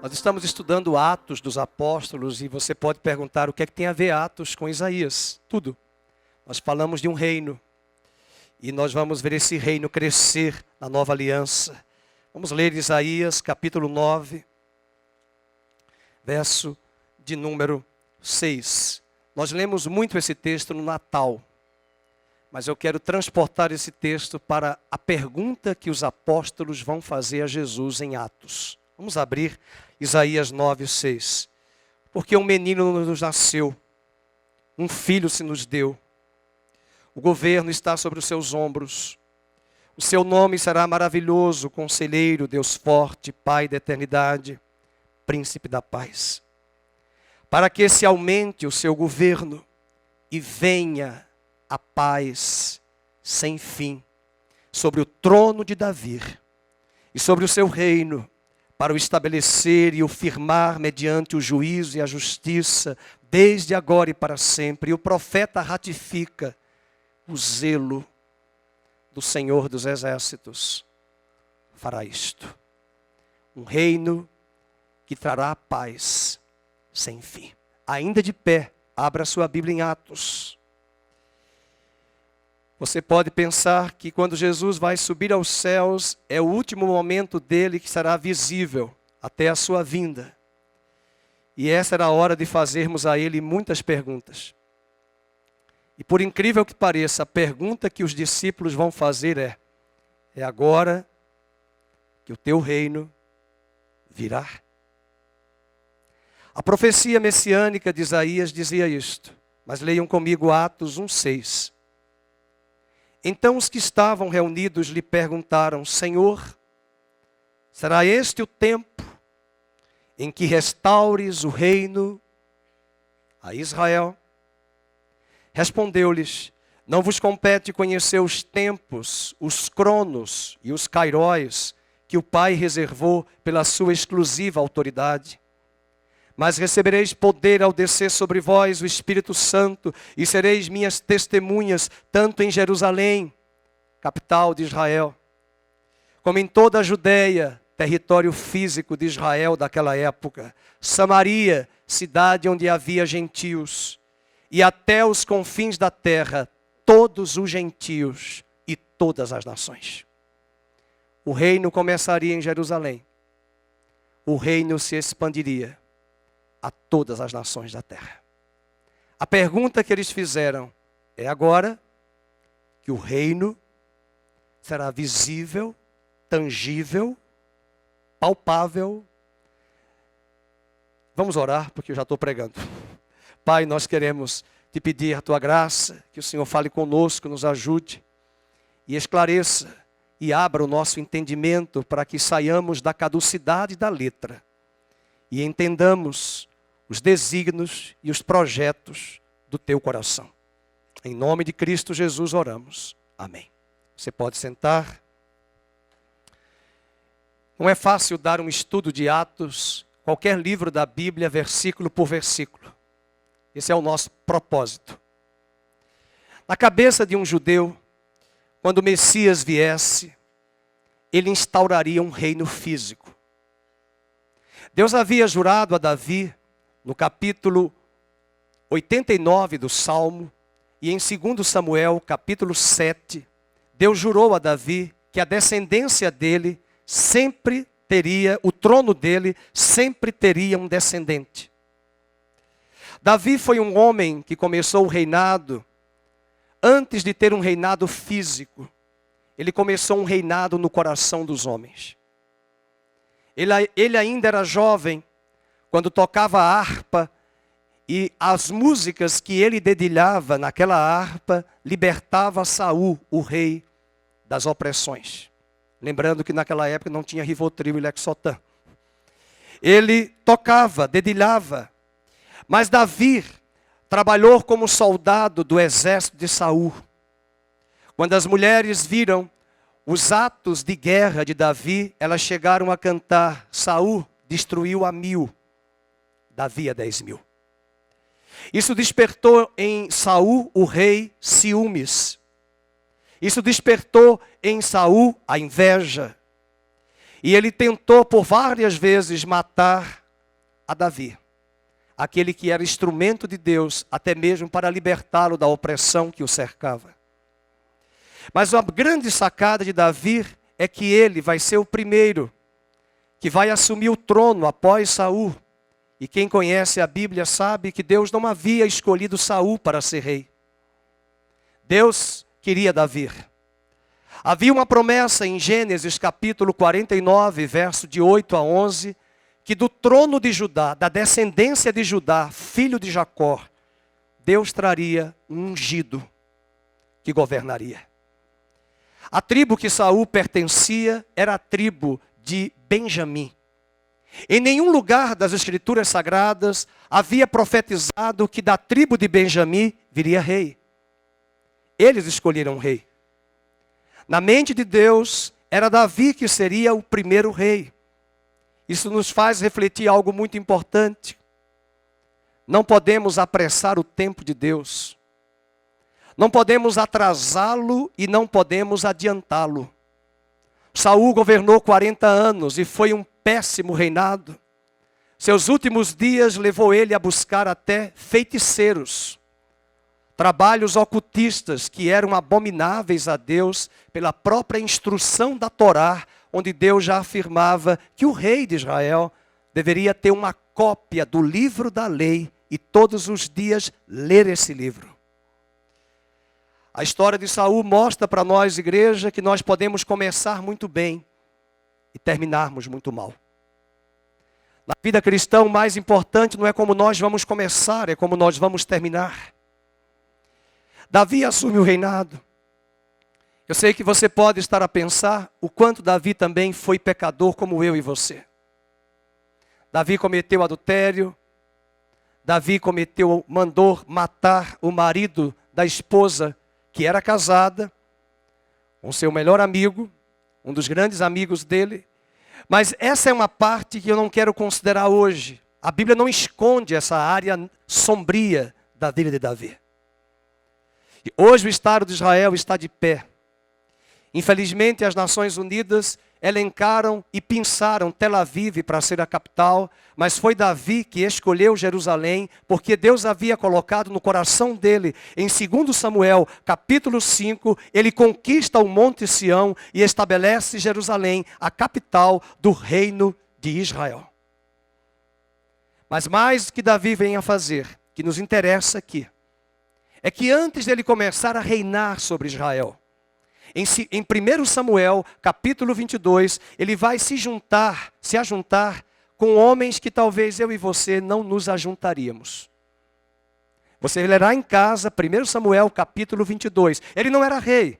Nós estamos estudando Atos dos Apóstolos e você pode perguntar o que é que tem a ver Atos com Isaías. Tudo. Nós falamos de um reino e nós vamos ver esse reino crescer na nova aliança. Vamos ler Isaías capítulo 9, verso de número 6. Nós lemos muito esse texto no Natal, mas eu quero transportar esse texto para a pergunta que os apóstolos vão fazer a Jesus em Atos. Vamos abrir Isaías 9, 6. Porque um menino nos nasceu, um filho se nos deu. O governo está sobre os seus ombros. O seu nome será maravilhoso, Conselheiro, Deus forte, Pai da eternidade, Príncipe da paz. Para que se aumente o seu governo e venha a paz sem fim sobre o trono de Davi e sobre o seu reino, para o estabelecer e o firmar mediante o juízo e a justiça, desde agora e para sempre. E o profeta ratifica o zelo do Senhor dos Exércitos. Fará isto. Um reino que trará paz sem fim. Ainda de pé, abra sua Bíblia em Atos. Você pode pensar que quando Jesus vai subir aos céus, é o último momento dele que será visível até a sua vinda. E essa era a hora de fazermos a ele muitas perguntas. E por incrível que pareça, a pergunta que os discípulos vão fazer é agora que o teu reino virá? A profecia messiânica de Isaías dizia isto, mas leiam comigo Atos 1:6. Então os que estavam reunidos lhe perguntaram: Senhor, será este o tempo em que restaures o reino a Israel? Respondeu-lhes: não vos compete conhecer os tempos, os cronos e os cairóis que o Pai reservou pela sua exclusiva autoridade. Mas recebereis poder ao descer sobre vós o Espírito Santo, e sereis minhas testemunhas, tanto em Jerusalém, capital de Israel, como em toda a Judeia, território físico de Israel daquela época, Samaria, cidade onde havia gentios, e até os confins da terra, todos os gentios e todas as nações. O reino começaria em Jerusalém. O reino se expandiria a todas as nações da terra. A pergunta que eles fizeram é agora que o reino será visível, tangível, palpável. Vamos orar, porque eu já estou pregando. Pai, nós queremos te pedir a tua graça, que o Senhor fale conosco, nos ajude e esclareça e abra o nosso entendimento para que saiamos da caducidade da letra e entendamos os desígnios e os projetos do teu coração. Em nome de Cristo Jesus oramos. Amém. Você pode sentar. Não é fácil dar um estudo de Atos, qualquer livro da Bíblia, versículo por versículo. Esse é o nosso propósito. Na cabeça de um judeu, quando o Messias viesse, ele instauraria um reino físico. Deus havia jurado a Davi, no capítulo 89 do Salmo, e em 2 Samuel, capítulo 7, Deus jurou a Davi que a descendência dele sempre teria, o trono dele sempre teria um descendente. Davi foi um homem que começou o reinado antes de ter um reinado físico. Ele começou um reinado no coração dos homens. Ele ainda era jovem quando tocava a harpa, e as músicas que ele dedilhava naquela harpa libertava Saul, o rei, das opressões. Lembrando que naquela época não tinha Rivotril e Lexotan. Ele tocava, dedilhava. Mas Davi trabalhou como soldado do exército de Saul. Quando as mulheres viram os atos de guerra de Davi, elas chegaram a cantar: Saul destruiu a 1000, Davi a 10.000. Isso despertou em Saul, o rei, ciúmes. Isso despertou em Saul a inveja. E ele tentou por várias vezes matar a Davi, aquele que era instrumento de Deus, até mesmo para libertá-lo da opressão que o cercava. Mas a grande sacada de Davi é que ele vai ser o primeiro que vai assumir o trono após Saul. E quem conhece a Bíblia sabe que Deus não havia escolhido Saul para ser rei. Deus queria Davi. Havia uma promessa em Gênesis capítulo 49, verso de 8 a 11, que do trono de Judá, da descendência de Judá, filho de Jacó, Deus traria um ungido que governaria. A tribo que Saul pertencia era a tribo de Benjamim. Em nenhum lugar das Escrituras Sagradas havia profetizado que da tribo de Benjamim viria rei. Eles escolheram rei. Na mente de Deus, era Davi que seria o primeiro rei. Isso nos faz refletir algo muito importante. Não podemos apressar o tempo de Deus. Não podemos atrasá-lo e não podemos adiantá-lo. Saul governou 40 anos e foi um péssimo reinado. Seus últimos dias levou ele a buscar até feiticeiros, trabalhos ocultistas que eram abomináveis a Deus pela própria instrução da Torá, onde Deus já afirmava que o rei de Israel deveria ter uma cópia do livro da lei e todos os dias ler esse livro. A história de Saul mostra para nós, igreja, que nós podemos começar muito bem e terminarmos muito mal. Na vida cristã, o mais importante não é como nós vamos começar, é como nós vamos terminar. Davi assume o reinado. Eu sei que você pode estar a pensar o quanto Davi também foi pecador como eu e você. Davi cometeu adultério. Davi mandou matar o marido da esposa que era casada com seu melhor amigo, um dos grandes amigos dele. Mas essa é uma parte que eu não quero considerar hoje. A Bíblia não esconde essa área sombria da vida de Davi. E hoje o Estado de Israel está de pé. Infelizmente, as Nações Unidas elencaram e pensaram Tel Aviv para ser a capital, mas foi Davi que escolheu Jerusalém, porque Deus havia colocado no coração dele, em 2 Samuel, capítulo 5, ele conquista o Monte Sião e estabelece Jerusalém, a capital do reino de Israel. Mas mais que Davi venha fazer, que nos interessa aqui, é que antes dele começar a reinar sobre Israel, em 1 Samuel, capítulo 22, ele vai se ajuntar com homens que talvez eu e você não nos ajuntaríamos. Você lerá em casa 1 Samuel, capítulo 22. Ele não era rei.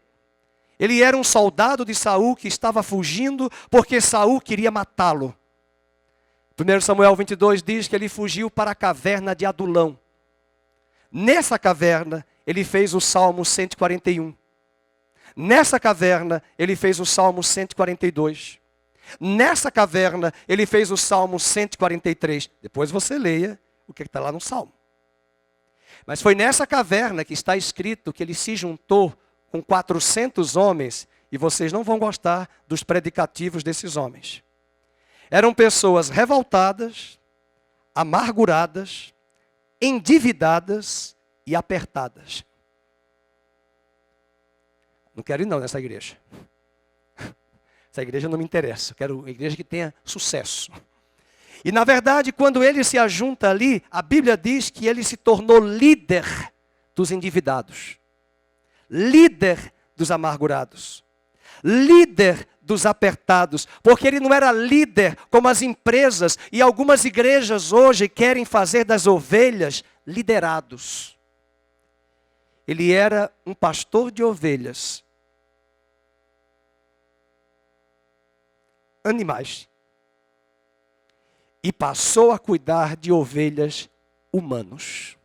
Ele era um soldado de Saul que estava fugindo porque Saul queria matá-lo. 1 Samuel 22 diz que ele fugiu para a caverna de Adulão. Nessa caverna, ele fez o Salmo 141. Nessa caverna, ele fez o Salmo 142. Nessa caverna, ele fez o Salmo 143. Depois você leia o que está lá no Salmo. Mas foi nessa caverna que está escrito que ele se juntou com 400 homens. E vocês não vão gostar dos predicativos desses homens. Eram pessoas revoltadas, amarguradas, endividadas e apertadas. Não quero ir não nessa igreja. Essa igreja não me interessa. Eu quero uma igreja que tenha sucesso. E na verdade, quando ele se ajunta ali, a Bíblia diz que ele se tornou líder dos endividados. Líder dos amargurados. Líder dos apertados. Porque ele não era líder como as empresas e algumas igrejas hoje querem fazer das ovelhas liderados. Ele era um pastor de ovelhas. Animais. E passou a cuidar de ovelhas humanos.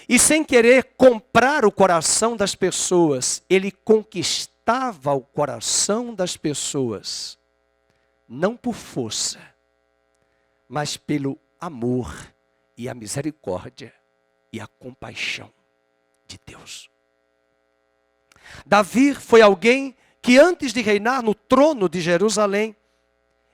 E sem querer comprar o coração das pessoas, ele conquistava o coração das pessoas, não por força, mas pelo amor e a misericórdia e a compaixão de Deus. Davi foi alguém que antes de reinar no trono de Jerusalém,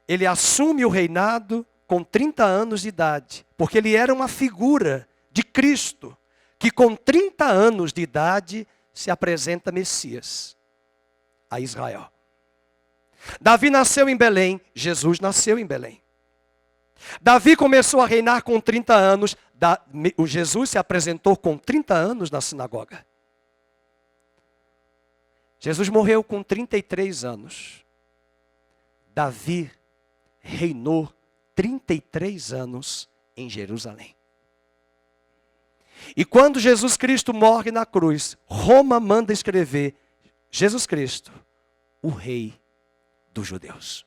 ele assume o reinado com 30 anos de idade, porque ele era uma figura de Cristo, que com 30 anos de idade se apresenta Messias a Israel. Davi nasceu em Belém, Jesus nasceu em Belém. Davi começou a reinar com 30 anos, o Jesus se apresentou com 30 anos na sinagoga. Jesus morreu com 33 anos. Davi reinou 33 anos em Jerusalém. E quando Jesus Cristo morre na cruz, Roma manda escrever Jesus Cristo, o Rei dos Judeus.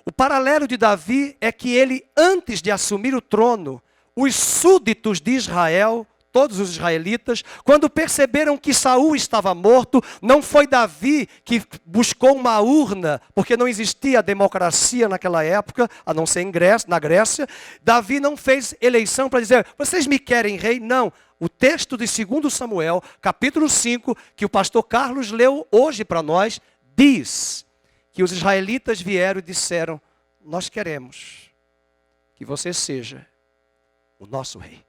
O paralelo de Davi é que ele, antes de assumir o trono, os súditos de Israel, todos os israelitas, quando perceberam que Saul estava morto, não foi Davi que buscou uma urna, porque não existia democracia naquela época, a não ser na Grécia. Davi não fez eleição para dizer, vocês me querem rei? Não. O texto de 2 Samuel, capítulo 5, que o pastor Carlos leu hoje para nós, diz que os israelitas vieram e disseram, nós queremos que você seja o nosso rei.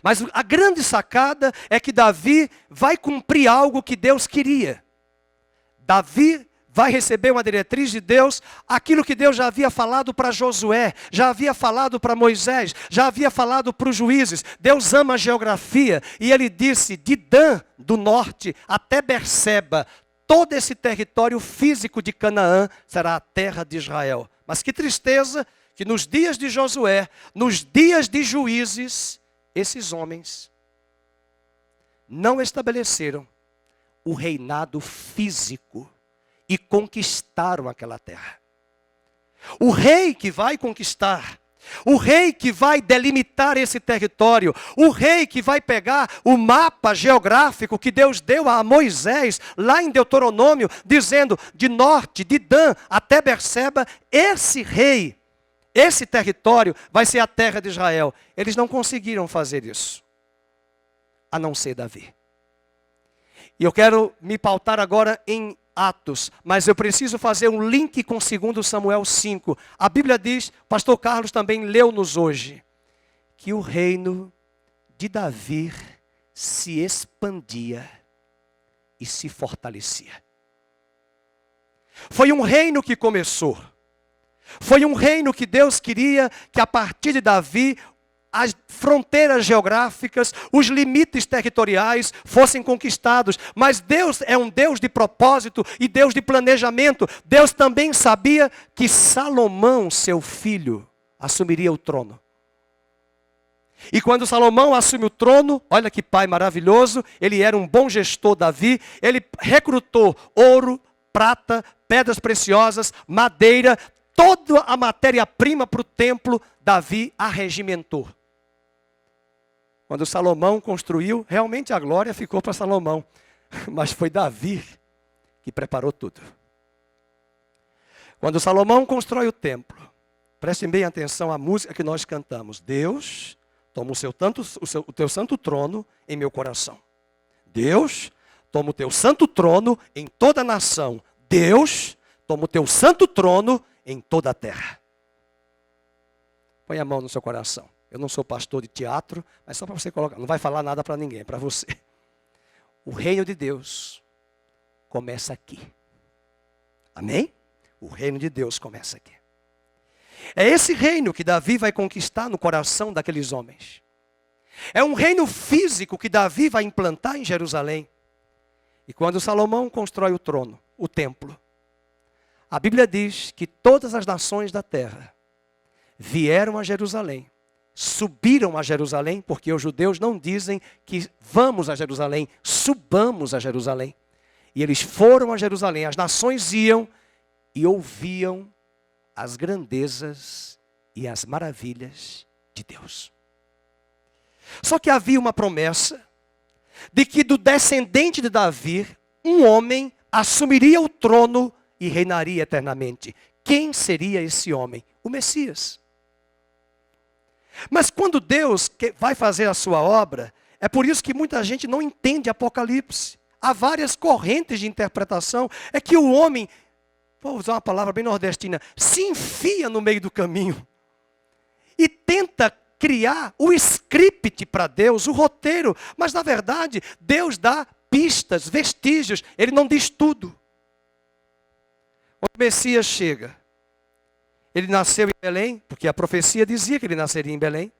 Mas a grande sacada é que Davi vai cumprir algo que Deus queria. Davi vai receber uma diretriz de Deus, aquilo que Deus já havia falado para Josué, já havia falado para Moisés, já havia falado para os juízes. Deus ama a geografia e ele disse, de Dan, do norte, até Berseba, todo esse território físico de Canaã será a terra de Israel. Mas que tristeza que nos dias de Josué, nos dias de juízes, esses homens não estabeleceram o reinado físico e conquistaram aquela terra. O rei que vai conquistar, o rei que vai delimitar esse território, o rei que vai pegar o mapa geográfico que Deus deu a Moisés, lá em Deuteronômio, dizendo de norte, de Dan até Berseba, esse rei, esse território vai ser a terra de Israel. Eles não conseguiram fazer isso, a não ser Davi. E eu quero me pautar agora em Atos, mas eu preciso fazer um link com 2 Samuel 5. A Bíblia diz, pastor Carlos também leu-nos hoje, que o reino de Davi se expandia e se fortalecia. Foi um reino que começou. Foi um reino que Deus queria que a partir de Davi, as fronteiras geográficas, os limites territoriais fossem conquistados. Mas Deus é um Deus de propósito e Deus de planejamento. Deus também sabia que Salomão, seu filho, assumiria o trono. E quando Salomão assume o trono, olha que pai maravilhoso, ele era um bom gestor, Davi, ele recrutou ouro, prata, pedras preciosas, madeira, toda a matéria-prima para o templo, Davi arregimentou. Quando Salomão construiu, realmente a glória ficou para Salomão. Mas foi Davi que preparou tudo. Quando Salomão constrói o templo, prestem bem atenção à música que nós cantamos. Deus, toma o teu santo trono em meu coração. Deus, toma o teu santo trono em toda a nação. Deus, toma o teu santo trono em toda a terra. Põe a mão no seu coração. Eu não sou pastor de teatro, mas só para você colocar. Não vai falar nada para ninguém, para você. O reino de Deus começa aqui. Amém? O reino de Deus começa aqui. É esse reino que Davi vai conquistar no coração daqueles homens. É um reino físico que Davi vai implantar em Jerusalém. E quando Salomão constrói o trono, o templo, a Bíblia diz que todas as nações da terra vieram a Jerusalém, subiram a Jerusalém, porque os judeus não dizem que vamos a Jerusalém, subamos a Jerusalém. E eles foram a Jerusalém, as nações iam e ouviam as grandezas e as maravilhas de Deus. Só que havia uma promessa de que do descendente de Davi, um homem assumiria o trono e reinaria eternamente. Quem seria esse homem? O Messias. Mas quando Deus vai fazer a sua obra, é por isso que muita gente não entende Apocalipse. Há várias correntes de interpretação. É que o homem vou usar uma palavra bem nordestina, se enfia no meio do caminho e tenta criar o script para Deus, o roteiro. Mas na verdade, Deus dá pistas, vestígios, Ele não diz tudo. Quando o Messias chega, Ele nasceu em Belém, porque a profecia dizia que Ele nasceria em Belém.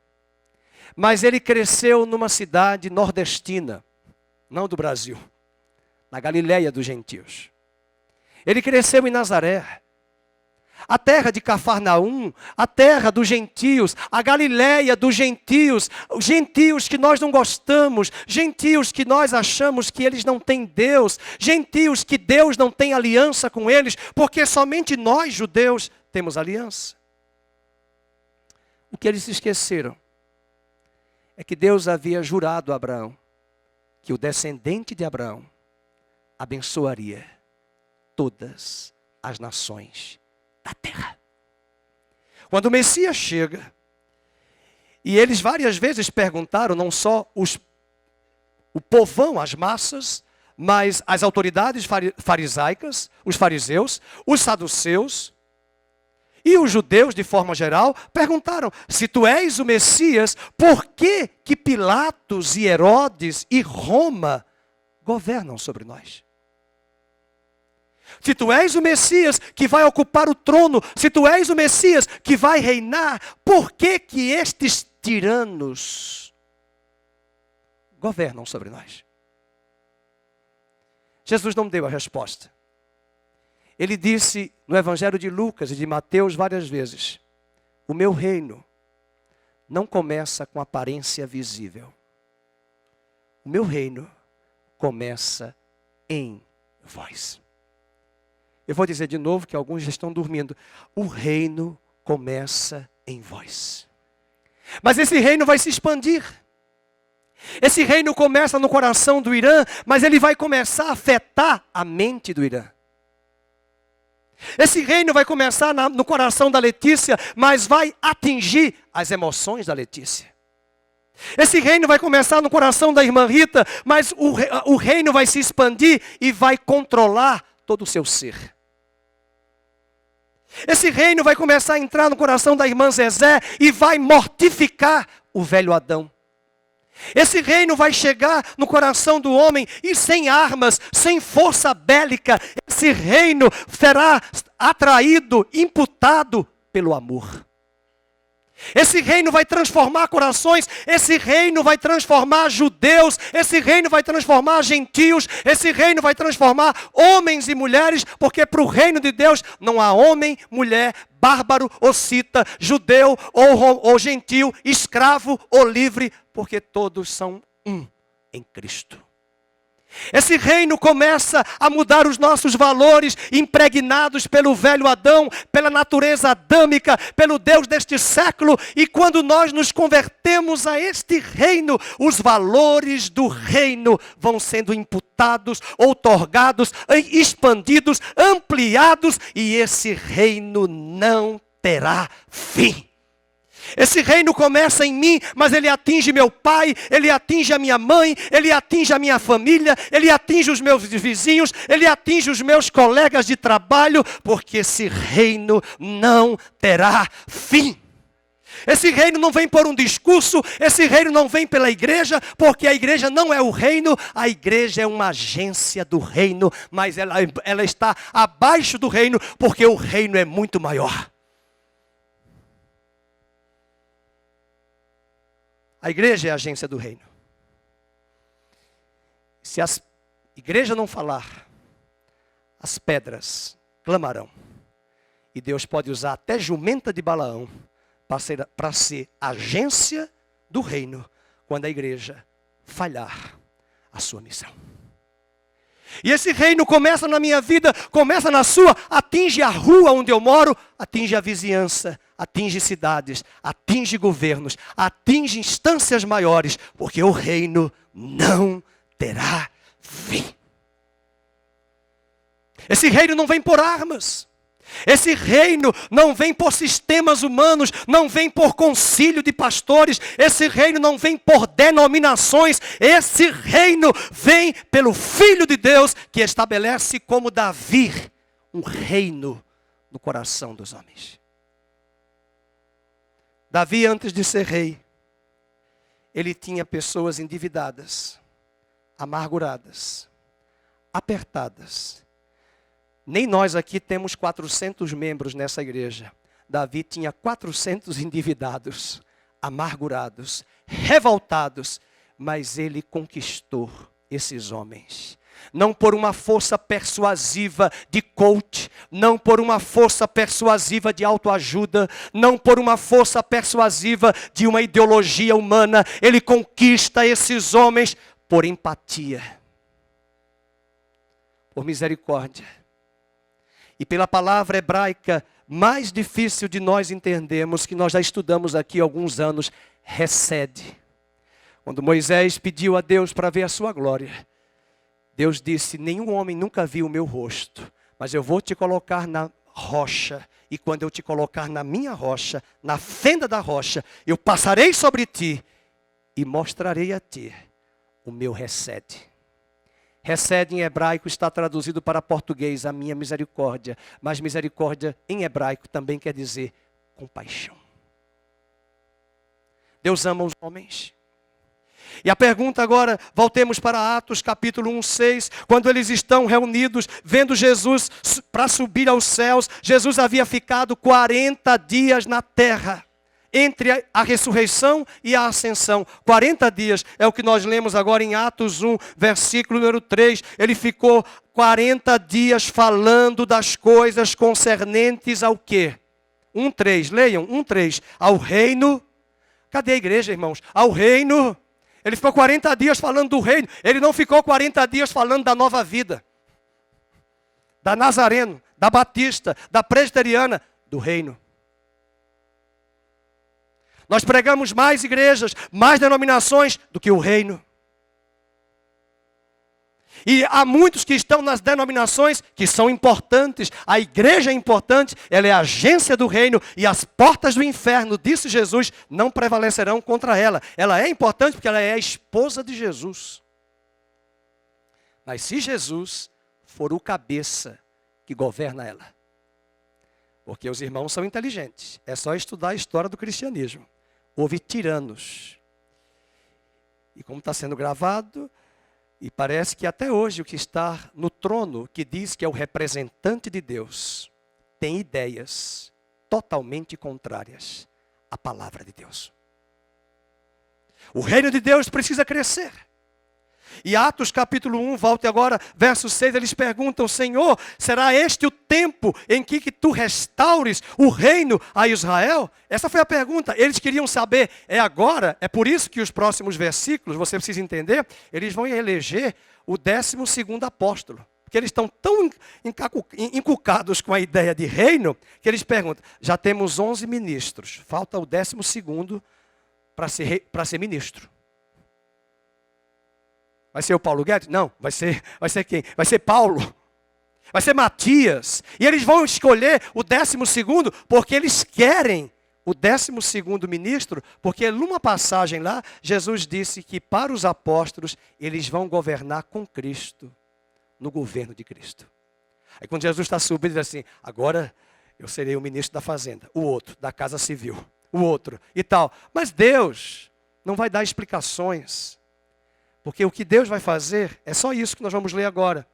Mas Ele cresceu numa cidade nordestina, não do Brasil, na Galileia dos gentios. Ele cresceu em Nazaré, a terra de Cafarnaum, a terra dos gentios, a Galileia dos gentios, gentios que nós não gostamos, gentios que nós achamos que eles não têm Deus, gentios que Deus não tem aliança com eles, porque somente nós, judeus, temos aliança. O que eles se esqueceram é que Deus havia jurado a Abraão que o descendente de Abraão abençoaria todas as nações da terra. Quando o Messias chega, e eles várias vezes perguntaram, não só o povão, as massas, mas as autoridades farisaicas, os fariseus, os saduceus, e os judeus, de forma geral, perguntaram, se tu és o Messias, por que que Pilatos e Herodes e Roma governam sobre nós? Se tu és o Messias que vai ocupar o trono, se tu és o Messias que vai reinar, por que que estes tiranos governam sobre nós? Jesus não deu a resposta. Ele disse no Evangelho de Lucas e de Mateus várias vezes, o meu reino não começa com aparência visível. O meu reino começa em vós. Eu vou dizer de novo que alguns já estão dormindo. O reino começa em vós. Mas esse reino vai se expandir. Esse reino começa no coração do Irã, mas ele vai começar a afetar a mente do Irã. Esse reino vai começar no coração da Letícia, mas vai atingir as emoções da Letícia. Esse reino vai começar no coração da irmã Rita, mas o reino vai se expandir e vai controlar todo o seu ser. Esse reino vai começar a entrar no coração da irmã Zezé e vai mortificar o velho Adão. Esse reino vai chegar no coração do homem e sem armas, sem força bélica, esse reino será atraído, imputado pelo amor. Esse reino vai transformar corações, esse reino vai transformar judeus, esse reino vai transformar gentios, esse reino vai transformar homens e mulheres, porque para o reino de Deus não há homem, mulher, bárbaro ou cita, judeu ou gentio, escravo ou livre, porque todos são um em Cristo. Esse reino começa a mudar os nossos valores, impregnados pelo velho Adão, pela natureza adâmica, pelo Deus deste século. E quando nós nos convertemos a este reino, os valores do reino vão sendo imputados, outorgados, expandidos, ampliados. E esse reino não terá fim. Esse reino começa em mim, mas ele atinge meu pai, ele atinge a minha mãe, ele atinge a minha família, ele atinge os meus vizinhos, ele atinge os meus colegas de trabalho, porque esse reino não terá fim. Esse reino não vem por um discurso, esse reino não vem pela igreja, porque a igreja não é o reino, a igreja é uma agência do reino, mas ela está abaixo do reino, porque o reino é muito maior. A igreja é a agência do reino. Se a igreja não falar, as pedras clamarão. E Deus pode usar até jumenta de Balaão para ser agência do reino, quando a igreja falhar a sua missão. E esse reino começa na minha vida, começa na sua, atinge a rua onde eu moro, atinge a vizinhança, atinge cidades, atinge governos, atinge instâncias maiores, porque o reino não terá fim. Esse reino não vem por armas. Esse reino não vem por sistemas humanos, não vem por concílio de pastores, esse reino não vem por denominações, esse reino vem pelo Filho de Deus que estabelece como Davi um reino no coração dos homens. Davi, antes de ser rei, ele tinha pessoas endividadas, amarguradas, apertadas. Nem nós aqui temos 400 membros nessa igreja. Davi tinha 400 endividados, amargurados, revoltados, mas ele conquistou esses homens. Não por uma força persuasiva de coach, não por uma força persuasiva de autoajuda, não por uma força persuasiva de uma ideologia humana. Ele conquista esses homens por empatia, por misericórdia. E pela palavra hebraica mais difícil de nós entendermos, que nós já estudamos aqui há alguns anos, recede. Quando Moisés pediu a Deus para ver a sua glória, Deus disse: nenhum homem nunca viu o meu rosto, mas eu vou te colocar na rocha, e quando eu te colocar na minha rocha, na fenda da rocha, eu passarei sobre ti e mostrarei a ti o meu recede. Recede em hebraico está traduzido para português, a minha misericórdia, mas misericórdia em hebraico também quer dizer compaixão. Deus ama os homens. E a pergunta agora, voltemos para Atos capítulo 1:6, quando eles estão reunidos, vendo Jesus para subir aos céus. Jesus havia ficado 40 dias na terra, entre a ressurreição e a ascensão. 40 dias, é o que nós lemos agora em Atos 1, versículo número 3. Ele ficou 40 dias falando das coisas concernentes ao quê? 1:3, leiam, 1:3. Ao reino, cadê a igreja, irmãos? Ao reino. Ele ficou 40 dias falando do reino. Ele não ficou 40 dias falando da nova vida, da Nazareno, da Batista, da Presbiteriana, do reino. Nós pregamos mais igrejas, mais denominações do que o reino. E há muitos que estão nas denominações que são importantes. A igreja é importante, ela é a agência do reino, e as portas do inferno, disse Jesus, não prevalecerão contra ela. Ela é importante porque ela é a esposa de Jesus. Mas se Jesus for o cabeça que governa ela, porque os irmãos são inteligentes, é só estudar a história do cristianismo. Houve tiranos. E como está sendo gravado, e parece que até hoje o que está no trono, que diz que é o representante de Deus, tem ideias totalmente contrárias à palavra de Deus. O reino de Deus precisa crescer. E Atos capítulo 1, volte agora, verso 6, eles perguntam: Senhor, será este o tempo em que tu restaures o reino a Israel? Essa foi a pergunta. Eles queriam saber, é agora? É por isso que os próximos versículos, você precisa entender, eles vão eleger o 12º apóstolo. Porque eles estão tão encucados com a ideia de reino, que eles perguntam: já temos 11 ministros, falta o 12º para ser ministro. Vai ser o Paulo Guedes? Não, vai ser quem? Vai ser Paulo. Vai ser Matias. E eles vão escolher o 12º porque eles querem o 12º ministro, porque numa passagem lá, Jesus disse que para os apóstolos, eles vão governar com Cristo, no governo de Cristo. Aí quando Jesus está subindo, ele diz assim: agora eu serei o ministro da fazenda, o outro da casa civil, o outro e tal. Mas Deus não vai dar explicações. Porque o que Deus vai fazer é só isso que nós vamos ler agora.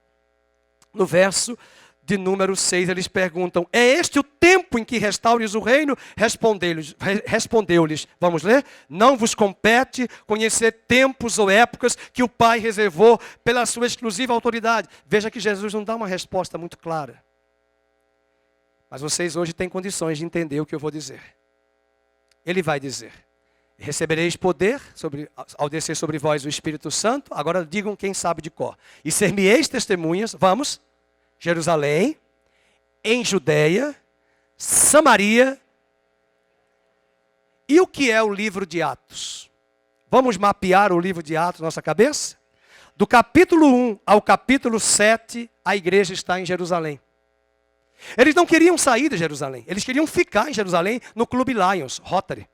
No verso de número 6, eles perguntam: é este o tempo em que restaures o reino? Respondeu-lhes, vamos ler? Não vos compete conhecer tempos ou épocas que o Pai reservou pela sua exclusiva autoridade. Veja que Jesus não dá uma resposta muito clara. Mas vocês hoje têm condições de entender o que eu vou dizer. Ele vai dizer: recebereis poder ao descer sobre vós o Espírito Santo. Agora digam quem sabe de cor. E ser-me-eis testemunhas, vamos, Jerusalém, em Judeia, Samaria. E o que é o livro de Atos? Vamos mapear o livro de Atos na nossa cabeça? Do capítulo 1 ao capítulo 7, a igreja está em Jerusalém. Eles não queriam sair de Jerusalém, eles queriam ficar em Jerusalém no Clube Lions, Rotary.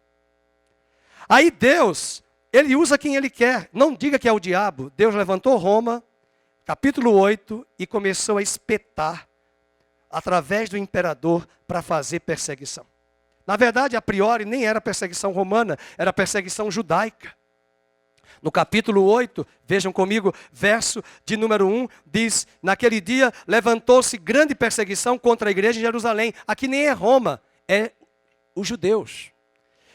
Aí Deus, Ele usa quem Ele quer. Não diga que é o diabo. Deus levantou Roma, capítulo 8, e começou a espetar através do imperador para fazer perseguição. Na verdade, a priori, nem era perseguição romana, era perseguição judaica. No capítulo 8, vejam comigo, verso de número 1, diz: naquele dia levantou-se grande perseguição contra a igreja em Jerusalém. Aqui nem é Roma, é os judeus,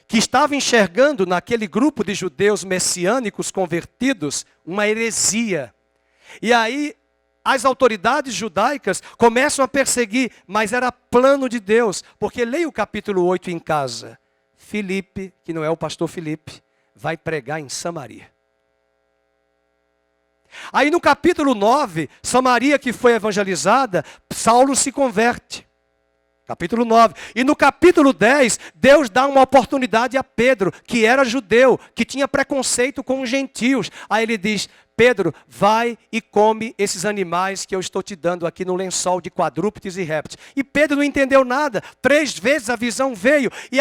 que estavam enxergando naquele grupo de judeus messiânicos convertidos uma heresia. E aí as autoridades judaicas começam a perseguir, mas era plano de Deus, porque leia o capítulo 8 em casa. Filipe, que não é o pastor Filipe, vai pregar em Samaria. Aí no capítulo 9, Samaria que foi evangelizada, Saulo se converte. Capítulo 9. E no capítulo 10, Deus dá uma oportunidade a Pedro, que era judeu, que tinha preconceito com os gentios. Aí ele diz: Pedro, vai e come esses animais que eu estou te dando aqui no lençol de quadrúpedes e répteis. E Pedro não entendeu nada. 3 vezes a visão veio e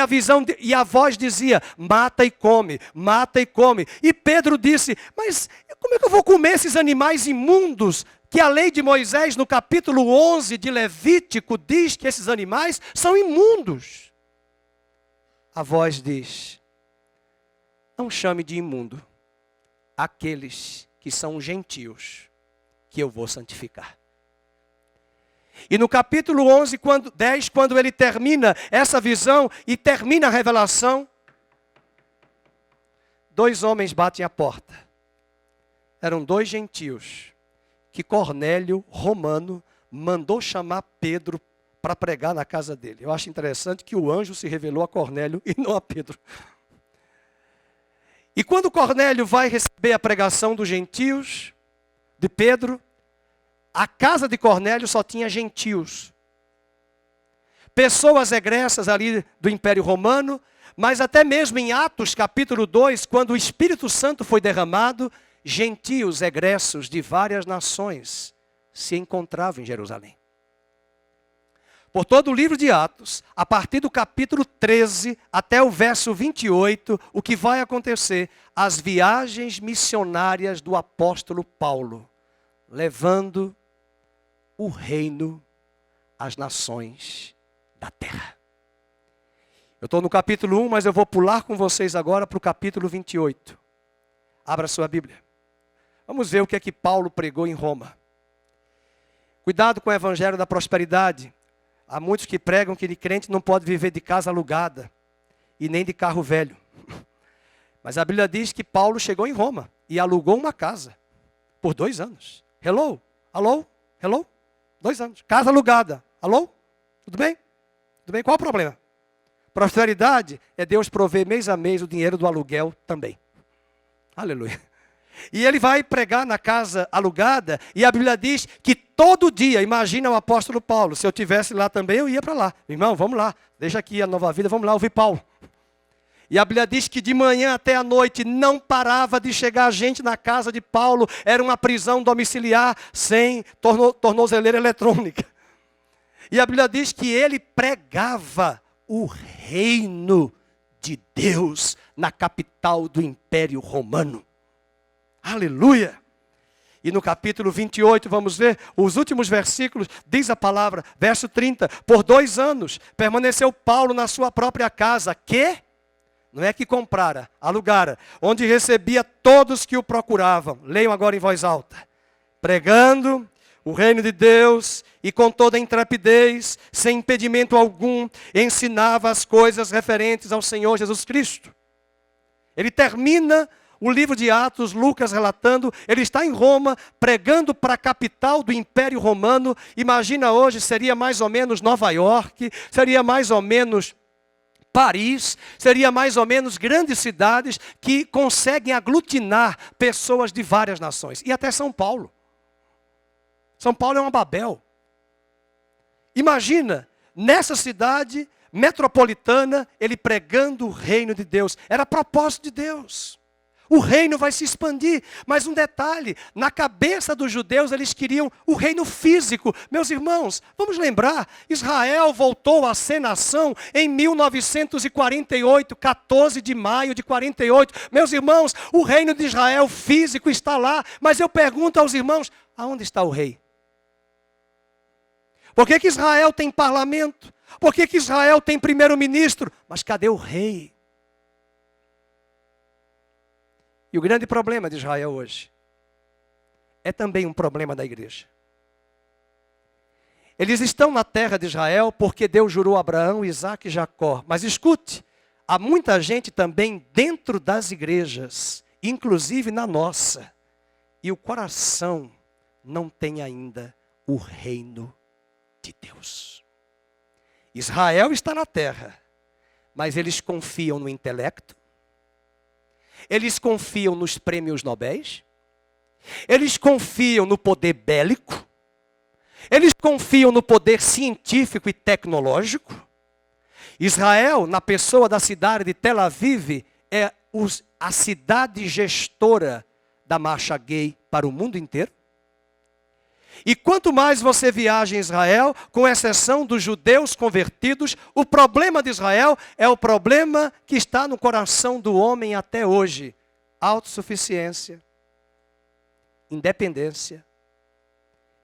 a voz dizia: mata e come, mata e come. E Pedro disse: mas como é que eu vou comer esses animais imundos? Que a lei de Moisés, no capítulo 11 de Levítico, diz que esses animais são imundos. A voz diz: não chame de imundo aqueles que são gentios, que eu vou santificar. E no capítulo 10, quando ele termina essa visão e termina a revelação, 2 homens batem a porta. Eram 2 gentios que Cornélio, romano, mandou chamar Pedro para pregar na casa dele. Eu acho interessante que o anjo se revelou a Cornélio e não a Pedro. E quando Cornélio vai receber a pregação dos gentios, de Pedro, a casa de Cornélio só tinha gentios. Pessoas egressas ali do Império Romano, mas até mesmo em Atos capítulo 2, quando o Espírito Santo foi derramado, gentios egressos de várias nações se encontravam em Jerusalém. Por todo o livro de Atos, a partir do capítulo 13 até o verso 28, o que vai acontecer? As viagens missionárias do apóstolo Paulo, levando o reino às nações da terra. Eu estou no capítulo 1, mas eu vou pular com vocês agora para o capítulo 28. Abra sua Bíblia. Vamos ver o que é que Paulo pregou em Roma. Cuidado com o evangelho da prosperidade. Há muitos que pregam que crente não pode viver de casa alugada e nem de carro velho. Mas a Bíblia diz que Paulo chegou em Roma e alugou uma casa por 2 anos. Hello? Alô? Hello? 2 anos. Casa alugada. Alô? Tudo bem? Tudo bem? Qual o problema? Prosperidade é Deus prover mês a mês o dinheiro do aluguel também. Aleluia. E ele vai pregar na casa alugada, e a Bíblia diz que todo dia, imagina o apóstolo Paulo, se eu estivesse lá também, eu ia para lá. Irmão, vamos lá, deixa aqui a Nova Vida, vamos lá ouvir Paulo. E a Bíblia diz que de manhã até a noite não parava de chegar gente na casa de Paulo, era uma prisão domiciliar sem tornozeleira eletrônica. E a Bíblia diz que ele pregava o reino de Deus na capital do Império Romano. Aleluia! E no capítulo 28, vamos ver, os últimos versículos, diz a palavra, verso 30, por 2 anos permaneceu Paulo na sua própria casa, que, não é que comprara, alugara, onde recebia todos que o procuravam. Leiam agora em voz alta. Pregando o reino de Deus e com toda intrepidez, sem impedimento algum, ensinava as coisas referentes ao Senhor Jesus Cristo. Ele termina o livro de Atos, Lucas relatando, ele está em Roma, pregando para a capital do Império Romano. Imagina hoje, seria mais ou menos Nova York, seria mais ou menos Paris, seria mais ou menos grandes cidades que conseguem aglutinar pessoas de várias nações. E até São Paulo. São Paulo é uma Babel. Imagina, nessa cidade metropolitana, ele pregando o reino de Deus. Era propósito de Deus. O reino vai se expandir. Mas um detalhe, na cabeça dos judeus eles queriam o reino físico. Meus irmãos, vamos lembrar, Israel voltou a ser nação em 1948, 14 de maio de 48. Meus irmãos, o reino de Israel físico está lá. Mas eu pergunto aos irmãos, aonde está o rei? Por que que Israel tem parlamento? Por que que Israel tem primeiro-ministro? Mas cadê o rei? E o grande problema de Israel hoje é também um problema da igreja. Eles estão na terra de Israel porque Deus jurou a Abraão, Isaque e Jacó. Mas escute, há muita gente também dentro das igrejas, inclusive na nossa, e o coração não tem ainda o reino de Deus. Israel está na terra, mas eles confiam no intelecto, eles confiam nos prêmios Nobéis, eles confiam no poder bélico, eles confiam no poder científico e tecnológico. Israel, na pessoa da cidade de Tel Aviv, é a cidade gestora da marcha gay para o mundo inteiro. E quanto mais você viaja em Israel, com exceção dos judeus convertidos, o problema de Israel é o problema que está no coração do homem até hoje. Autossuficiência, independência.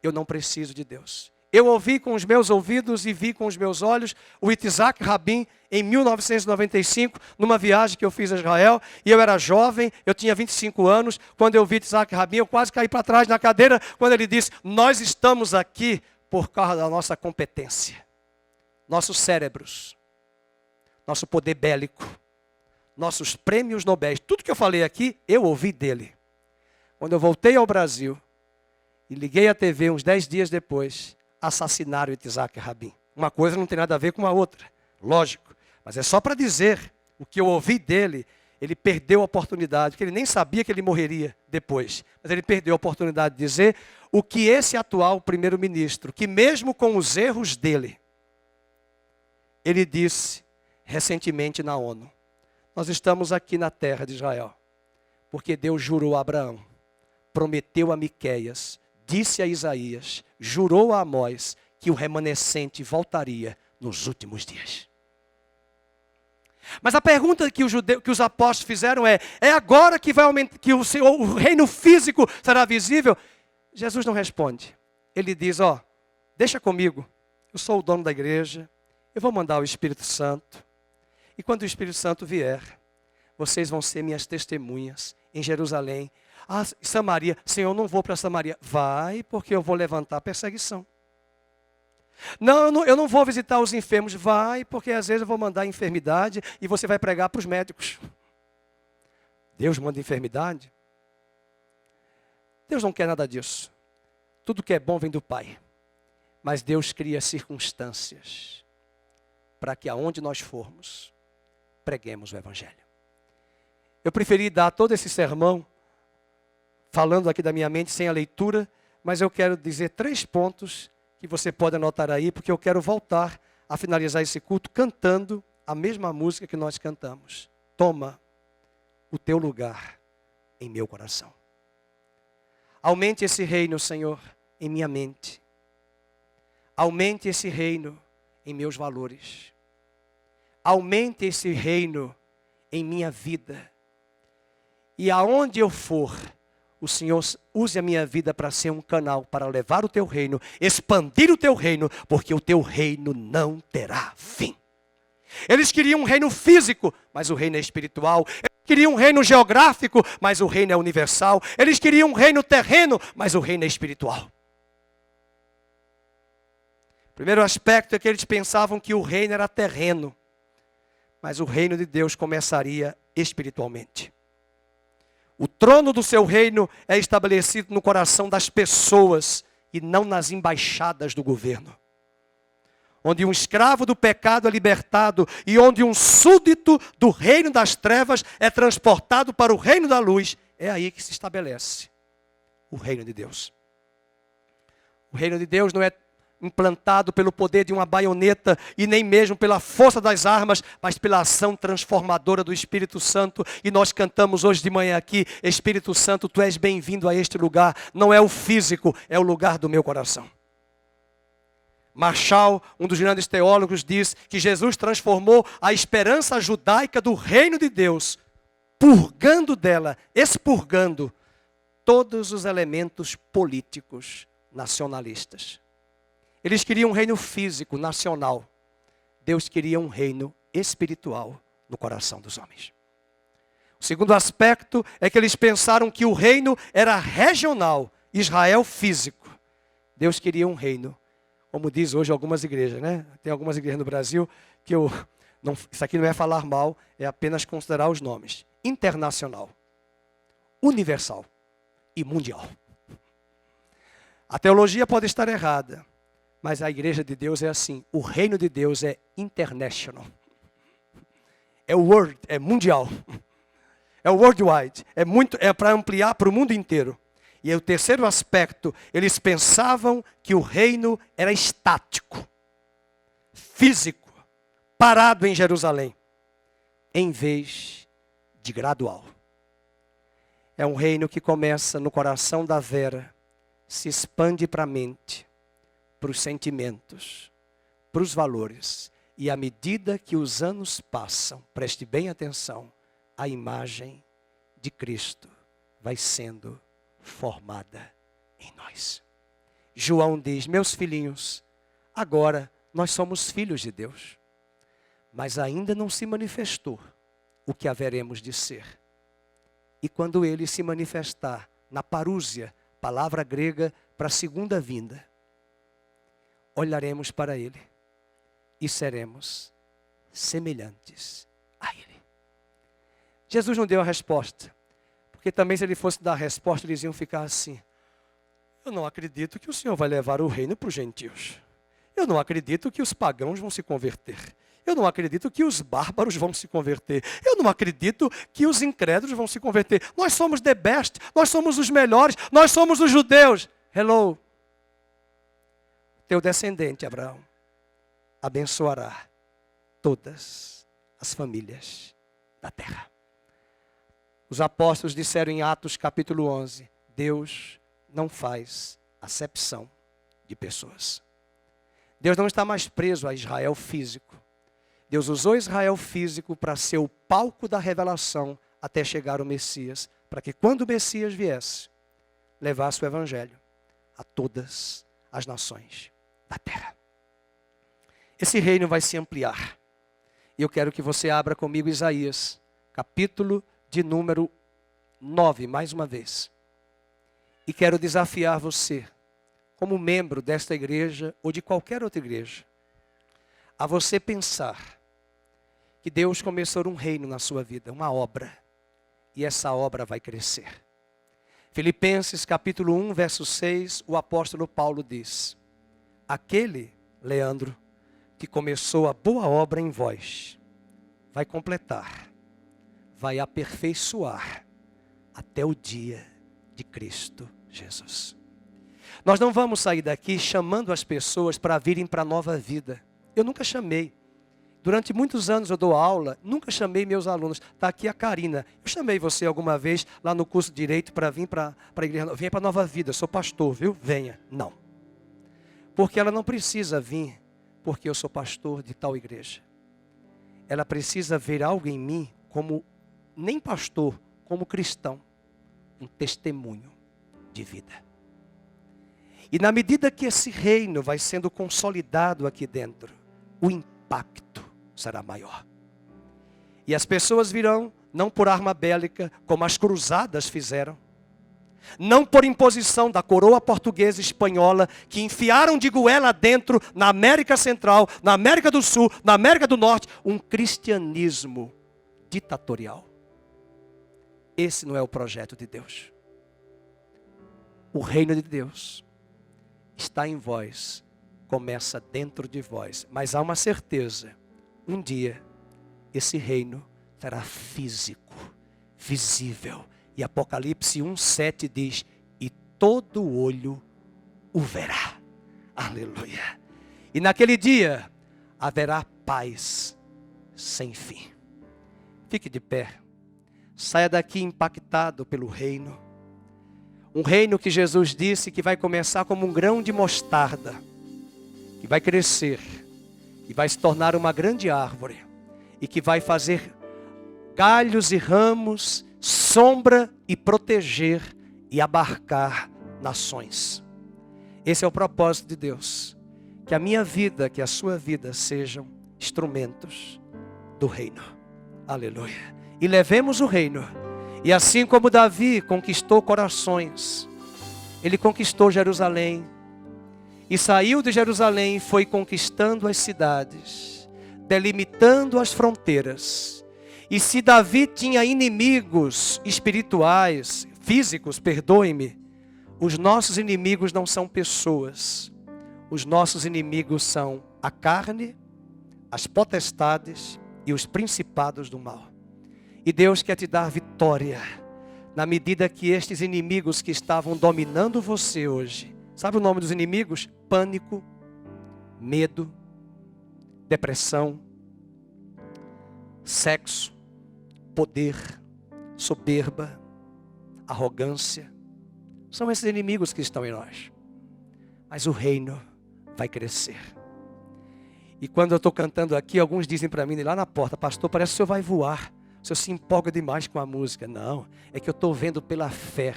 Eu não preciso de Deus. Eu ouvi com os meus ouvidos e vi com os meus olhos o Yitzhak Rabin em 1995, numa viagem que eu fiz a Israel, e eu era jovem, eu tinha 25 anos, quando eu vi Yitzhak Rabin, eu quase caí para trás na cadeira, quando ele disse, nós estamos aqui por causa da nossa competência, nossos cérebros, nosso poder bélico, nossos prêmios Nobéis, tudo que eu falei aqui, eu ouvi dele. Quando eu voltei ao Brasil, e liguei a TV uns 10 dias depois, assassinaram o Yitzhak Rabin. Uma coisa não tem nada a ver com a outra, lógico. Mas é só para dizer, o que eu ouvi dele, ele perdeu a oportunidade, porque ele nem sabia que ele morreria depois. Mas ele perdeu a oportunidade de dizer o que esse atual primeiro-ministro, que mesmo com os erros dele, ele disse recentemente na ONU. Nós estamos aqui na terra de Israel, porque Deus jurou a Abraão, prometeu a Miqueias, disse a Isaías, jurou a Amós que o remanescente voltaria nos últimos dias. Mas a pergunta que os apóstolos fizeram é agora que vai aumentar, que o reino físico será visível? Jesus não responde. Ele diz, deixa comigo, eu sou o dono da igreja, eu vou mandar o Espírito Santo. E quando o Espírito Santo vier, vocês vão ser minhas testemunhas em Jerusalém. Samaria, Senhor, eu não vou para Samaria. Vai, porque eu vou levantar perseguição. Não, eu não vou visitar os enfermos. Vai, porque às vezes eu vou mandar enfermidade e você vai pregar para os médicos. Deus manda enfermidade? Deus não quer nada disso. Tudo que é bom vem do Pai. Mas Deus cria circunstâncias para que aonde nós formos, preguemos o Evangelho. Eu preferi dar todo esse sermão falando aqui da minha mente, sem a leitura, mas eu quero dizer 3 pontos que você pode anotar aí, porque eu quero voltar a finalizar esse culto cantando a mesma música que nós cantamos. Toma o teu lugar em meu coração. Aumente esse reino, Senhor, em minha mente. Aumente esse reino em meus valores. Aumente esse reino em minha vida. E aonde eu for, o Senhor use a minha vida para ser um canal, para levar o teu reino, expandir o teu reino, porque o teu reino não terá fim. Eles queriam um reino físico, mas o reino é espiritual. Eles queriam um reino geográfico, mas o reino é universal. Eles queriam um reino terreno, mas o reino é espiritual. O primeiro aspecto é que eles pensavam que o reino era terreno, mas o reino de Deus começaria espiritualmente. O trono do seu reino é estabelecido no coração das pessoas e não nas embaixadas do governo. Onde um escravo do pecado é libertado e onde um súdito do reino das trevas é transportado para o reino da luz, é aí que se estabelece o reino de Deus. O reino de Deus não é implantado pelo poder de uma baioneta e nem mesmo pela força das armas, mas pela ação transformadora do Espírito Santo. E nós cantamos hoje de manhã aqui, Espírito Santo, tu és bem-vindo a este lugar. Não é o físico, é o lugar do meu coração. Marshall, um dos grandes teólogos, diz que Jesus transformou a esperança judaica do reino de Deus, purgando dela, expurgando todos os elementos políticos nacionalistas. Eles queriam um reino físico, nacional. Deus queria um reino espiritual no coração dos homens. O segundo aspecto é que eles pensaram que o reino era regional, Israel físico. Deus queria um reino, como diz hoje algumas igrejas, né? Tem algumas igrejas no Brasil que isso aqui não é falar mal, é apenas considerar os nomes. Internacional, universal e mundial. A teologia pode estar errada, mas a igreja de Deus é assim. O reino de Deus é international. É world, é mundial. É worldwide. É para ampliar para o mundo inteiro. E aí, o terceiro aspecto, eles pensavam que o reino era estático, físico, parado em Jerusalém, em vez de gradual. É um reino que começa no coração da Vera, se expande para a mente, para os sentimentos, para os valores. E à medida que os anos passam, preste bem atenção, a imagem de Cristo vai sendo formada em nós. João diz, meus filhinhos, agora nós somos filhos de Deus, mas ainda não se manifestou o que haveremos de ser. E quando ele se manifestar na parúzia, palavra grega para a segunda vinda, olharemos para ele e seremos semelhantes a ele. Jesus não deu a resposta, porque também se ele fosse dar a resposta, eles iam ficar assim. Eu não acredito que o Senhor vai levar o reino para os gentios. Eu não acredito que os pagãos vão se converter. Eu não acredito que os bárbaros vão se converter. Eu não acredito que os incrédulos vão se converter. Nós somos the best, nós somos os melhores, nós somos os judeus. Hello. Teu descendente, Abraão, abençoará todas as famílias da terra. Os apóstolos disseram em Atos capítulo 11, Deus não faz acepção de pessoas. Deus não está mais preso a Israel físico. Deus usou Israel físico para ser o palco da revelação até chegar o Messias, para que quando o Messias viesse, levasse o evangelho a todas as nações da terra. Esse reino vai se ampliar. E eu quero que você abra comigo Isaías, capítulo de número 9, mais uma vez. E quero desafiar você, como membro desta igreja ou de qualquer outra igreja, a você pensar que Deus começou um reino na sua vida, uma obra, e essa obra vai crescer. Filipenses capítulo 1, verso 6, o apóstolo Paulo diz, aquele, Leandro, que começou a boa obra em vós, vai completar, vai aperfeiçoar até o dia de Cristo Jesus. Nós não vamos sair daqui chamando as pessoas para virem para a nova vida. Eu nunca chamei. Durante muitos anos eu dou aula, nunca chamei meus alunos. Está aqui a Karina. Eu chamei você alguma vez lá no curso de Direito para vir para a igreja. Venha para a nova vida, sou pastor, viu? Venha. Não. Porque ela não precisa vir porque eu sou pastor de tal igreja. Ela precisa ver algo em mim como, nem pastor, como cristão. Um testemunho de vida. E na medida que esse reino vai sendo consolidado aqui dentro, o impacto será maior. E as pessoas virão, não por arma bélica, como as cruzadas fizeram. Não por imposição da coroa portuguesa e espanhola, que enfiaram de goela dentro, na América Central, na América do Sul, na América do Norte, um cristianismo ditatorial. Esse não é o projeto de Deus. O reino de Deus está em vós, começa dentro de vós. Mas há uma certeza, um dia esse reino será físico, visível. E Apocalipse 1:7 diz, e todo olho o verá. Aleluia. E naquele dia haverá paz sem fim. Fique de pé. Saia daqui impactado pelo reino. Um reino que Jesus disse que vai começar como um grão de mostarda, que vai crescer, e vai se tornar uma grande árvore, e que vai fazer galhos e ramos, sombra e proteger e abarcar nações. Esse é o propósito de Deus, que a minha vida, que a sua vida sejam instrumentos do reino. Aleluia. E levemos o reino. E assim como Davi conquistou corações, ele conquistou Jerusalém. E saiu de Jerusalém e foi conquistando as cidades, delimitando as fronteiras. E se Davi tinha inimigos espirituais, físicos, perdoe-me, os nossos inimigos não são pessoas. Os nossos inimigos são a carne, as potestades e os principados do mal. E Deus quer te dar vitória, na medida que estes inimigos que estavam dominando você hoje, sabe o nome dos inimigos? Pânico, medo, depressão, sexo, poder, soberba, arrogância. São esses inimigos que estão em nós. Mas o reino vai crescer. E quando eu estou cantando aqui, alguns dizem para mim lá na porta: pastor, parece que o senhor vai voar. O senhor se empolga demais com a música. Não, é que eu estou vendo pela fé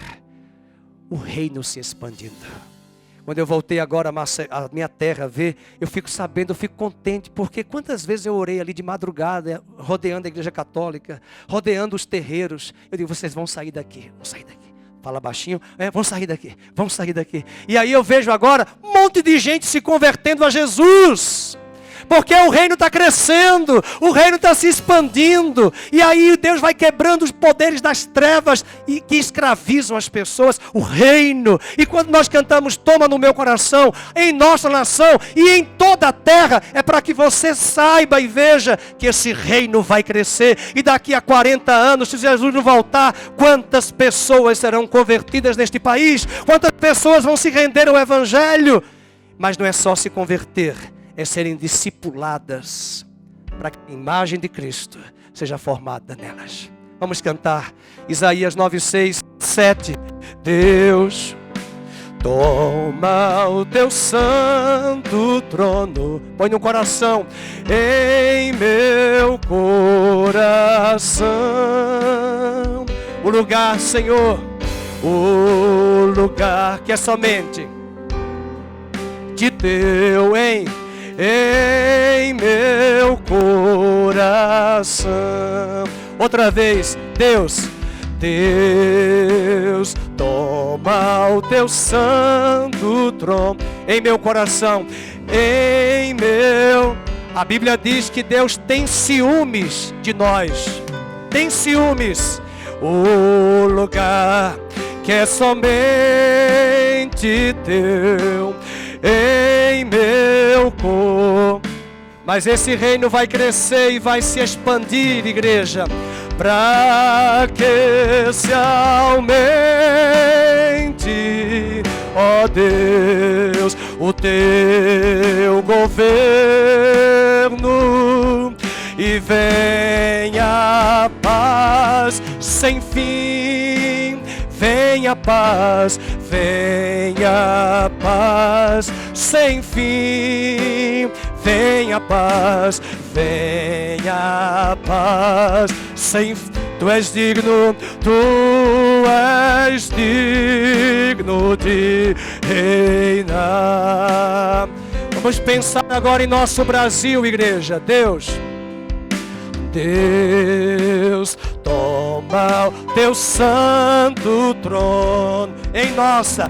o reino se expandindo. Quando eu voltei agora à minha terra ver, eu fico sabendo, eu fico contente, porque quantas vezes eu orei ali de madrugada, rodeando a igreja católica, rodeando os terreiros. Eu digo: vocês vão sair daqui, vão sair daqui. Fala baixinho, vão sair daqui, vão sair daqui. E aí eu vejo agora um monte de gente se convertendo a Jesus. Porque o reino está crescendo, o reino está se expandindo. E aí Deus vai quebrando os poderes das trevas e que escravizam as pessoas. O reino. E quando nós cantamos toma no meu coração, em nossa nação e em toda a terra, é para que você saiba e veja que esse reino vai crescer. E daqui a 40 anos, se Jesus não voltar, quantas pessoas serão convertidas neste país? Quantas pessoas vão se render ao Evangelho? Mas não é só se converter, é serem discipuladas, para que a imagem de Cristo seja formada nelas. Vamos cantar Isaías 9, 6, 7. Deus, toma o teu santo trono, põe no coração, em meu coração, o lugar, Senhor, o lugar que é somente de teu em meu coração. Outra vez, Deus, toma o teu santo trono em meu coração, a Bíblia diz que Deus tem ciúmes de nós, tem ciúmes, o lugar que é somente teu, em meu corpo. Mas esse reino vai crescer e vai se expandir, igreja, para que se aumente, ó Deus, o teu governo, e venha a paz sem fim. Venha a paz sem fim. Venha a paz sem fim. Tu és digno de reinar. Vamos pensar agora em nosso Brasil, igreja. Deus, toma o teu santo trono em nossa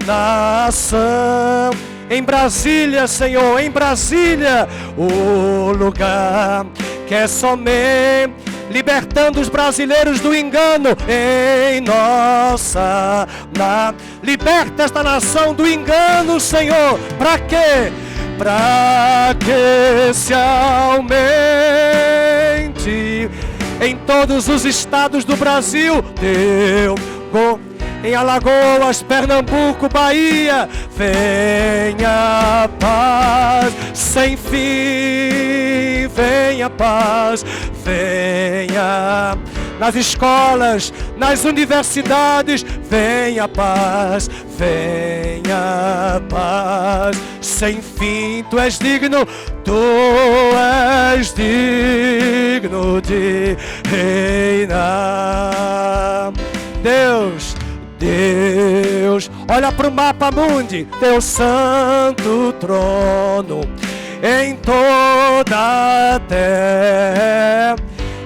nação. Em Brasília, Senhor, em Brasília, o lugar que é somente libertando os brasileiros do engano em nossa liberta esta nação do engano, Senhor. Para quê? Para que se aumente em todos os estados do Brasil, em Alagoas, Pernambuco, Bahia, venha a paz sem fim, venha a paz, venha nas escolas, nas universidades, venha a paz sem fim. Tu és digno de reinar. Deus, Olha para o mapa mundi, teu santo trono em toda a terra.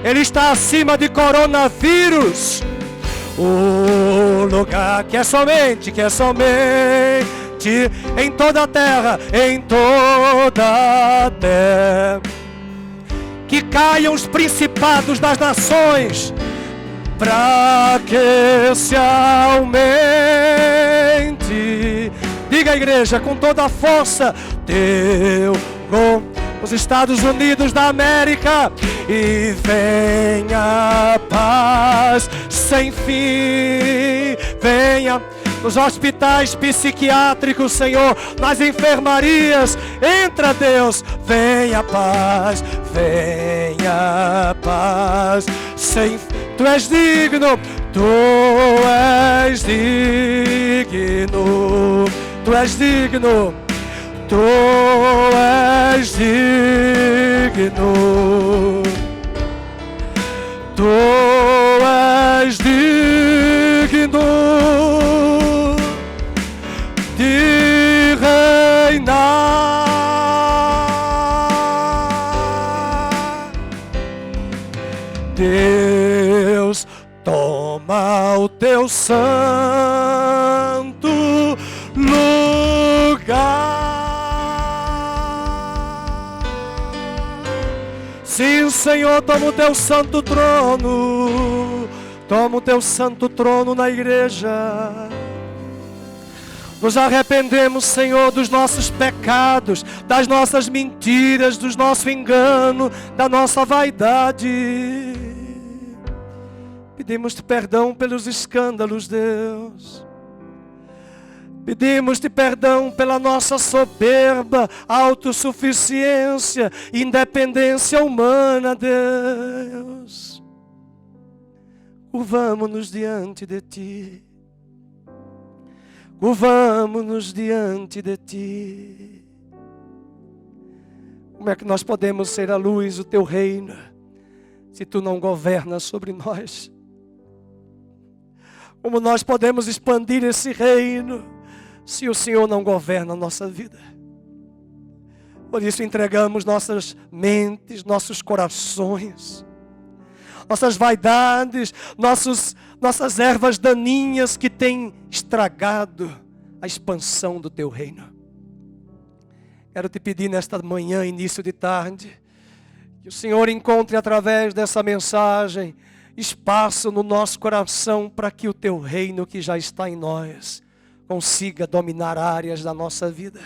Ele está acima de coronavírus. O lugar que é somente em toda a terra, em toda a terra. Que caiam os principados das nações, para que se aumente. Diga, igreja, com toda a força, os Estados Unidos da América, e venha paz sem fim. Venha nos hospitais psiquiátricos, Senhor, nas enfermarias. Entra, Deus, venha paz sem fim. Tu és digno, tu és digno, tu és digno, tu és digno, tu és digno de reinar. Deus, toma o teu santo lugar. Sim, Senhor, toma o teu santo trono. Toma o teu santo trono na igreja. Nos arrependemos, Senhor, dos nossos pecados, das nossas mentiras, do nosso engano, da nossa vaidade. Pedimos-te perdão pelos escândalos, Deus. Pedimos-te perdão pela nossa soberba, autossuficiência, independência humana, Deus. Curvamo-nos diante de Ti. Curvamo-nos diante de Ti. Como é que nós podemos ser a luz do Teu reino, se Tu não governas sobre nós? Como nós podemos expandir esse reino, se o Senhor não governa a nossa vida? Por isso entregamos nossas mentes, nossos corações, nossas vaidades, nossas ervas daninhas que têm estragado a expansão do Teu reino. Quero te pedir nesta manhã, início de tarde, que o Senhor encontre através dessa mensagem espaço no nosso coração para que o Teu reino que já está em nós consiga dominar áreas da nossa vida.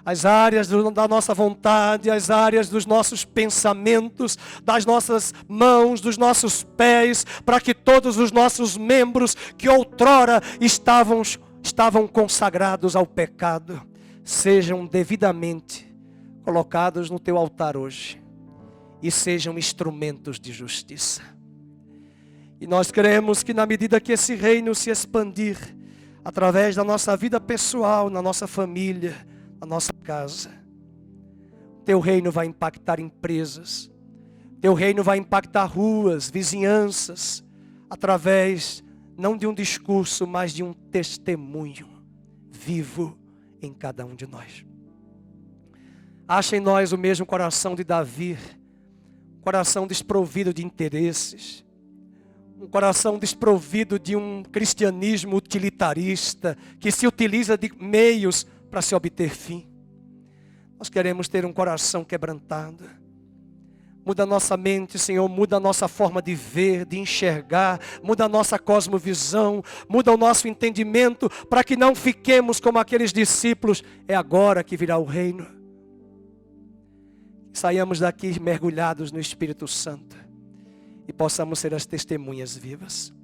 As áreas da nossa vontade, as áreas dos nossos pensamentos, das nossas mãos, dos nossos pés, para que todos os nossos membros que outrora estavam consagrados ao pecado, sejam devidamente colocados no Teu altar hoje e sejam instrumentos de justiça. E nós queremos que na medida que esse reino se expandir, através da nossa vida pessoal, na nossa família, na nossa casa, Teu reino vai impactar empresas, Teu reino vai impactar ruas, vizinhanças, através não de um discurso, mas de um testemunho vivo em cada um de nós. Acha em nós o mesmo coração de Davi, coração desprovido de interesses, um coração desprovido de um cristianismo utilitarista, que se utiliza de meios para se obter fim. Nós queremos ter um coração quebrantado. Muda a nossa mente, Senhor, muda a nossa forma de ver, de enxergar, muda a nossa cosmovisão, muda o nosso entendimento, para que não fiquemos como aqueles discípulos, é agora que virá o reino. Saiamos daqui mergulhados no Espírito Santo e possamos ser as testemunhas vivas.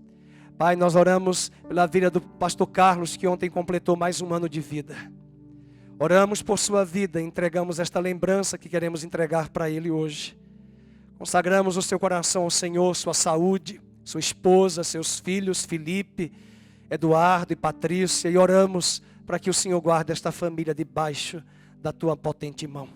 Pai, nós oramos pela vida do pastor Carlos, que ontem completou mais um ano de vida. Oramos por sua vida, entregamos esta lembrança que queremos entregar para ele hoje. Consagramos o seu coração ao Senhor, sua saúde, sua esposa, seus filhos, Felipe, Eduardo e Patrícia, e oramos para que o Senhor guarde esta família debaixo da tua potente mão.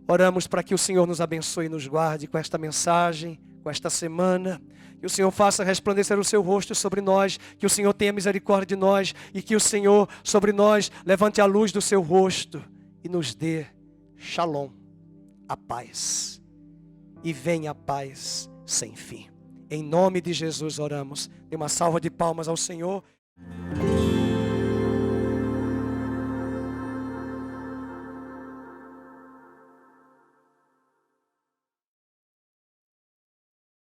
Oramos para que o Senhor nos abençoe e nos guarde com esta mensagem, com esta semana. Que o Senhor faça resplandecer o seu rosto sobre nós, que o Senhor tenha misericórdia de nós e que o Senhor sobre nós levante a luz do seu rosto e nos dê shalom, a paz. E venha a paz sem fim. Em nome de Jesus oramos. Dê uma salva de palmas ao Senhor.